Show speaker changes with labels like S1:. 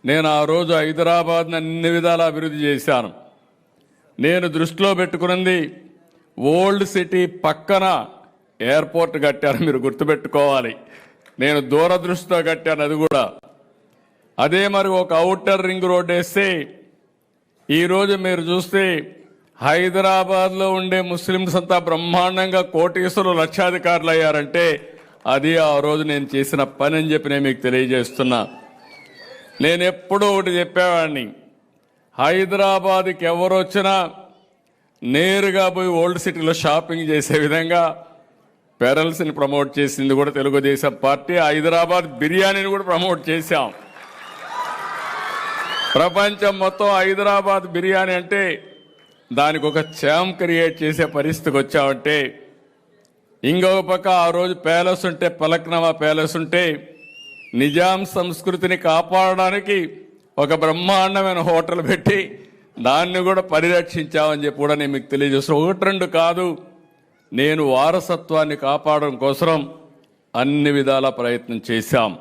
S1: నేను ఆ రోజు హైదరాబాద్ని అన్ని విధాలా అభివృద్ధి చేశాను. నేను దృష్టిలో పెట్టుకున్నది ఓల్డ్ సిటీ పక్కన ఎయిర్పోర్ట్ కట్టాను. మీరు గుర్తుపెట్టుకోవాలి, నేను దూరదృష్టితో కట్టాను అది కూడా. అదే మరి ఒక ఔటర్ రింగ్ రోడ్ వేస్తే ఈరోజు మీరు చూస్తే హైదరాబాద్లో ఉండే ముస్లింస్ అంతా బ్రహ్మాండంగా కోటీశ్వరులు లక్షాధికారులు అయ్యారంటే అది ఆ రోజు నేను చేసిన పని అని చెప్పి నేను మీకు తెలియజేస్తున్నా. నేను ఎప్పుడూ ఒకటి చెప్పేవాడిని, హైదరాబాద్కి ఎవరు వచ్చినా నేరుగా పోయి ఓల్డ్ సిటీలో షాపింగ్ చేసే విధంగా పెరల్స్ని ప్రమోట్ చేసింది కూడా తెలుగుదేశం పార్టీ. హైదరాబాద్ బిర్యానీని కూడా ప్రమోట్ చేశాం. ప్రపంచం మొత్తం హైదరాబాద్ బిర్యానీ అంటే దానికి ఒక ఛాంప్ క్రియేట్ చేసే పరిస్థితికి వచ్చామంటే, ఇంకొక పక్క ఆ రోజు ప్యాలెస్ ఉంటే, పలక్నమా ప్యాలెస్ ఉంటే నిజాం సంస్కృతిని కాపాడడానికి ఒక బ్రహ్మాండమైన హోటల్ పెట్టి దాన్ని కూడా పరిరక్షించామని చెప్పి కూడా నేను మీకు తెలియజేస్తాను. ఒకటి రెండు కాదు, నేను వారసత్వాన్ని కాపాడడం కోసం అన్ని విధాల ప్రయత్నం చేశాం.